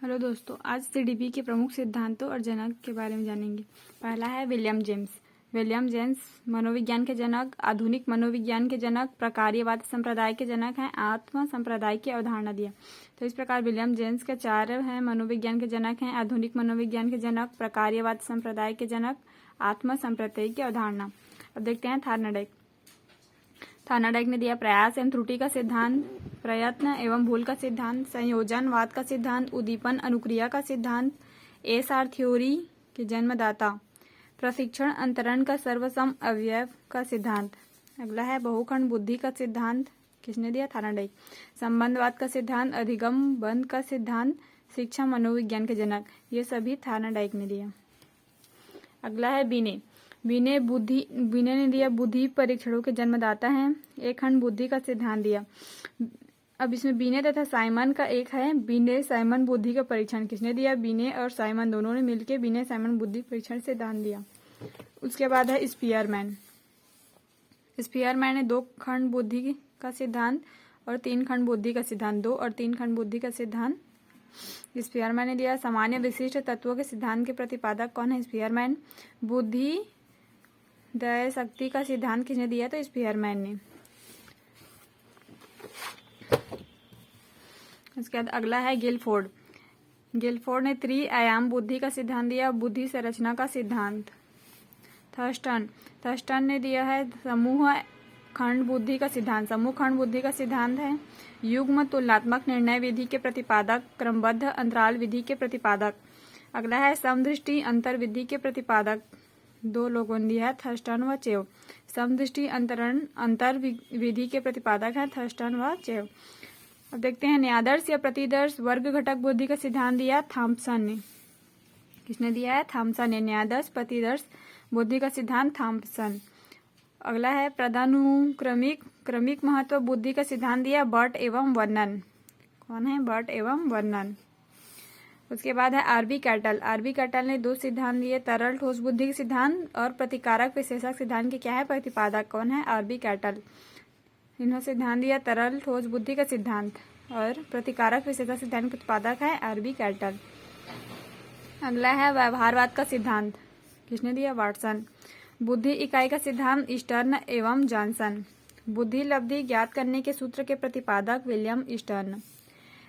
Hello दोस्तों, आज CDP के प्रमुख सिद्धांतों और जनक के बारे में जानेंगे। पहला है विलियम जेम्स। विलियम जेम्स मनोविज्ञान के जनक, आधुनिक मनोविज्ञान के जनक, प्रकार्यवाद संप्रदाय के जनक हैं। आत्म संप्रदाय की अवधारणा दिया। तो इस प्रकार विलियम जेम्स के चार हैं मनोविज्ञान के जनक हैं: आधुनिक मनोविज्ञान के जनक, प्रकार्यवाद संप्रदाय के जनक, आत्म संप्रदाय की अवधारणा। अब देखते हैं थार्नडाइक। थार्नडाइक ने दिया प्रयास एवं त्रुटि का सिद्धांत, प्रयत्न एवं भूल का सिद्धांत, संयोजनवाद का सिद्धांत, उद्दीपन अनुक्रिया का सिद्धांत, एसआर थ्योरी के जन्मदाता, प्रशिक्षण अंतरण का सर्वसम अवयव का सिद्धांत। अगला है बहुखंड बुद्धि का सिद्धांत। किसने दिया? थार्नडाइक। संबंधवाद का सिद्धांत, अधिगम बंध का सिद्धांत, शिक्षा मनोविज्ञान के जनक। ये सभी थार्नडाइक ने दिया। अगला है बीने। बीने ने दिया बुद्धि परीक्षणों के जन्मदाता हैं। एक खंड बुद्धि का सिद्धांत दिया। अब इसमें बीने तथा साइमन का एक है बीने साइमन बुद्धि का परीक्षण। किसने दिया? बीने और साइमन दोनों ने मिलकर बीने साइमन बुद्धि परीक्षण सिद्धांत दिया। उसके बाद है स्पीयरमैन। स्पीयरमैन ने 2 खंड बुद्धि का सिद्धांत और 3 खंड बुद्धि का सिद्धांत, 2 और 3 खंड बुद्धि का सिद्धांत स्पीयरमैन ने दिया। सामान्य विशिष्ट तत्वों के सिद्धांत के प्रतिपादक कौन है? स्पीयरमैन। बुद्धि दया शक्ति का सिद्धांत किसने दिया? तो स्पीयरमैन ने। उसके बाद अगला है गिलफोर्ड। गिलफोर्ड ने त्रि-आयाम बुद्धि का सिद्धांत दिया। बुद्धि संरचना का सिद्धांत। थर्स्टन ने दिया है समूह खंड बुद्धि का सिद्धांत। समूह खंड बुद्धि का सिद्धांत है युग्म तुलनात्मक निर्णय विधि के प्रतिपादक, क्रमबद्ध अंतराल विधि के प्रतिपादक। अगला है समदृष्टि अंतर विधि के प्रतिपादक। 2 लोगों ने दिया है, थर्स्टन व चेव। समदृष्टि अंतर विधि के प्रतिपादक है थर्स्टन व चेव। अब देखते हैं न्यायादर्श या प्रतिदर्श वर्ग घटक बुद्धि का सिद्धांत दिया थॉम्पसन ने। किसने दिया है? थॉम्पसन ने। न्यायादर्श प्रतिदर्श बुद्धि का सिद्धांत थॉम्पसन। अगला है क्रमिक महत्व बुद्धि का सिद्धांत दिया बर्ट एवं वर्नन। कौन है? बर्ट एवं वर्नन। उसके बाद है आरबी कैटल। आरबी कैटल ने 2 सिद्धांत दिए, तरल ठोस बुद्धि के सिद्धांत और प्रतिकारक विशेषक सिद्धांत के क्या है प्रतिपादक? कौन है? R B Cattell. इन्होंने सिद्धांत दिया तरल ठोस बुद्धि का सिद्धांत और प्रतिकारक विशेषक सिद्धांत के प्रतिपादक है आरबी कैटल। अगला है व्यवहारवाद का सिद्धांत। किसने दिया? वाटसन। बुद्धि इकाई का सिद्धांत स्टर्न एवं जॉनसन। बुद्धि लब्धि ज्ञात करने के सूत्र के प्रतिपादक विलियम स्टर्न।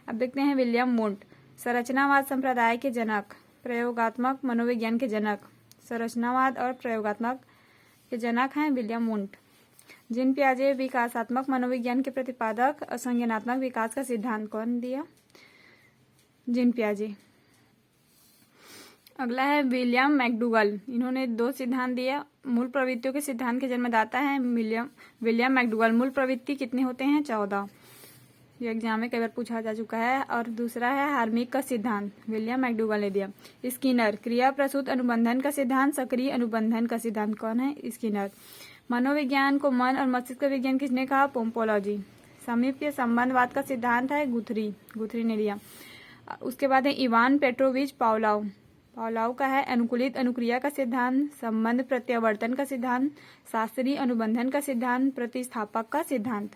अब देखते हैं विलियम वुंट। संरचनावाद संप्रदाय के जनक, प्रयोगात्मक मनोविज्ञान के जनक। संरचनावाद और प्रयोगात्मक के जनक हैं विलियम वुंट। जीन पियाजे विकासात्मक मनोविज्ञान के प्रतिपादक, असंज्ञानात्मक विकास का सिद्धांत कौन दिया? जीन पियाजे। अगला है विलियम मैकडूगल। इन्होंने 2 सिद्धांत दिया। मूल प्रवृत्तियों के सिद्धांत के जन्मदाता है विलियम मैकडूगल। मूल प्रवृत्ति कितने होते हैं? 14। ये एग्जाम में कई बार पूछा जा चुका है। और दूसरा है हार्मिक का सिद्धांत, विलियम मैकडूगल ने दिया। स्किनर क्रिया प्रसूत अनुबंधन का सिद्धांत, सक्रिय अनुबंधन का सिद्धांत कौन है? स्किनर। मनोविज्ञान को मन और मस्तिष्क विज्ञान किसने कहा? पोम्पोलॉजी। समीप्य संबंधवाद का सिद्धांत है गुथरी ने दिया। उसके बाद है इवान पेट्रोविच पावलोव का है अनुकूलित अनुक्रिया का सिद्धांत, संबंध प्रत्यावर्तन का सिद्धांत, शास्त्रीय अनुबंधन का सिद्धांत, प्रतिस्थापक का सिद्धांत।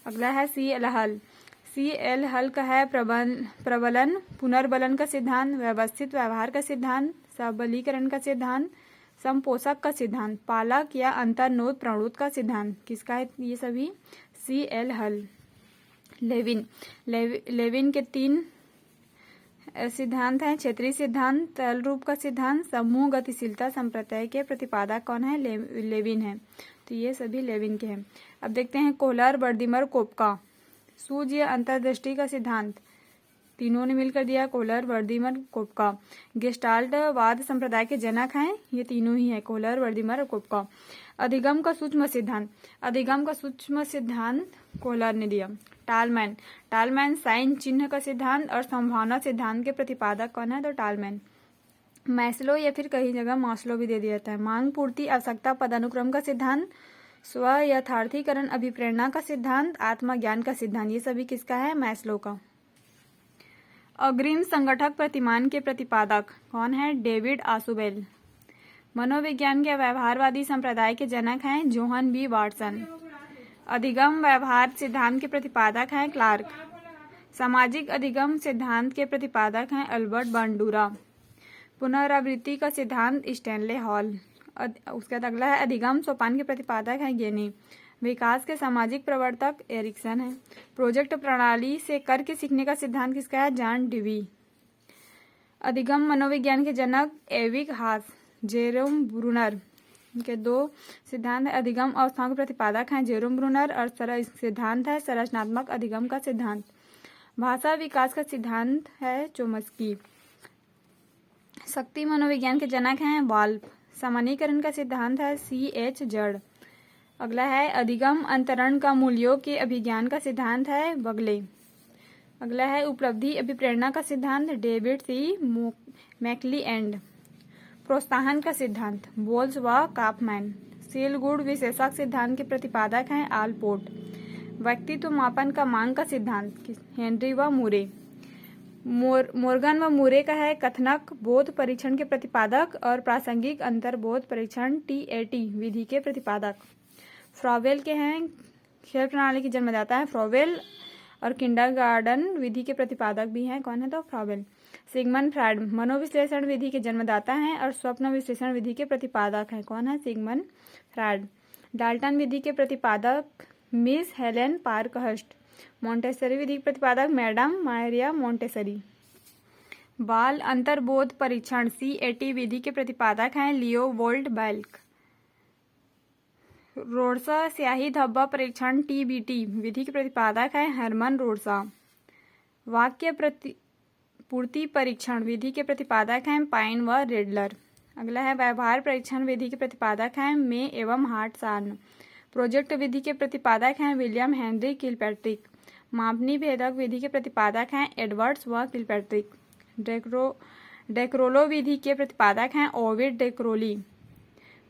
अगला है सी एल हल का है प्रबलन पुनर्बलन का सिद्धांत, व्यवस्थित व्यवहार का सिद्धांत, सबलीकरण का सिद्धांत, समपोषक का सिद्धांत, पालक या अंतर्नोद प्रणोद का सिद्धांत। किसका है ये सभी? सी एल हल। लेविन के 3 सिद्धांत हैं, क्षेत्रीय सिद्धांत, तल रूप का सिद्धांत, समूह गतिशीलता संप्रत्यय के प्रतिपादक कौन है? लेविन है। तो ये सभी लेविन के हैं। अब देखते हैं कोहलर, वर्दीमर, कोपका। सूझ या अंतर्दृष्टि का सिद्धांत तीनों ने मिलकर दिया, कोहलर, वर्दीमर, कोपका। गेस्टाल्ट वाद संप्रदाय के जनक हैं ये तीनों ही है, कोहलर, वर्दीमर और कोपका। अधिगम का सूक्ष्म सिद्धांत कोहलर ने दिया। टालमैन साइन चिन्ह का सिद्धांत और संभावना सिद्धांत के प्रतिपादक कौन है? तो टालमैन। मैस्लो या फिर कई जगह मास्लो भी दे दिया जाता है। मांग पूर्ति आवश्यकता पदानुक्रम का सिद्धांत, स्व यथार्थीकरण अभिप्रेरणा का सिद्धांत, आत्मज्ञान का सिद्धांत। ये सभी किसका है? मैस्लो का। अग्रिम संगठक प्रतिमान के प्रतिपादक कौन है? डेविड आशुबेल। मनोविज्ञान के व्यवहारवादी संप्रदाय के जनक हैं जोहन बी वाटसन। अधिगम व्यवहार सिद्धांत के प्रतिपादक हैं क्लार्क। सामाजिक अधिगम सिद्धांत के प्रतिपादक हैं अल्बर्ट बांडुरा। पुनरावृत्ति का सिद्धांत स्टैनले हॉल। उसके बाद अगला है अधिगम सोपान के प्रतिपादक हैं गेनी। विकास के सामाजिक प्रवर्तक एरिक्सन है। प्रोजेक्ट प्रणाली से करके सीखने का सिद्धांत किसका है? John Dewey. अधिगम मनोविज्ञान के जनक एविक हास, जेरोम ब्रूनर के दो सिद्धांत है। अधिगम अवस्थाओं के प्रतिपादक हैं जेरोम ब्रूनर और सिद्धांत है संरचनात्मक अधिगम का सिद्धांत। भाषा विकास का सिद्धांत है चोम्स्की। शक्ति मनोविज्ञान के जनक हैं वाल्फ। सामान्यीकरण का सिद्धांत है C.H. जड़। अगला है अधिगम अंतरण का मूल्यों के अभिज्ञान का सिद्धांत है बगले। अगला है उपलब्धि अभिप्रेरणा का सिद्धांत डेविड सी मैकलीएंड। प्रोत्साहन का सिद्धांत बोल्स व काफमैन। सील गुण विशेषक सिद्धांत के प्रतिपादक हैं आलपोर्ट। व्यक्तित्व मापन का मांग का सिद्धांत हेनरी व मूरे। मोर्गन व मूरे का है कथनक बोध परीक्षण के प्रतिपादक और प्रासंगिक अंतर्बोध परीक्षण TAT विधि के प्रतिपादक। फ्रॉवेल के हैं खेल प्रणाली की जन्मदाता है फ्रॉवेल और किंडरगार्टन विधि के प्रतिपादक भी हैं। कौन है? तो फ्रॉवेल। सिगमंड फ्रायड मनोविश्लेषण विधि के जन्मदाता हैं और स्वप्न विश्लेषण विधि के प्रतिपादक हैं। कौन है? Sigmund Freud. डाल्टन विधि के प्रतिपादक मिस हेलेन पार्कहर्स्ट। मोंटेसरी विधि के प्रतिपादक मैडम मारिया मोंटेसरी। बाल अंतर्बोध परीक्षण CAT विधि के प्रतिपादक हैं लियो वोल्ट बैल्क। रोड्सा स्याही धब्बा परीक्षण TBT विधि के प्रतिपादक है हरमन रोड्सा। वाक्य पूर्ति परीक्षण विधि के प्रतिपादक हैं पाइन व रेडलर। अगला है व्यवहार परीक्षण विधि के प्रतिपादक हैं मे एवं हार्ट सार्न। प्रोजेक्ट विधि के प्रतिपादक हैं विलियम हेनरी किलपैट्रिक। मापनी भेदक विधि के प्रतिपादक हैं एडवर्ड्स व किलपैट्रिक। डेक्रोलो विधि के प्रतिपादक हैं ओविड डेक्रोली।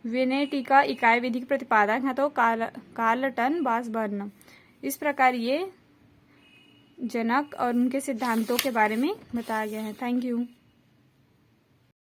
वेनेटिका इकाई विधि के प्रतिपादक हैं तो कार्लटन बासबर्न। इस प्रकार ये जनक और उनके सिद्धांतों के बारे में बताया गया है। Thank you.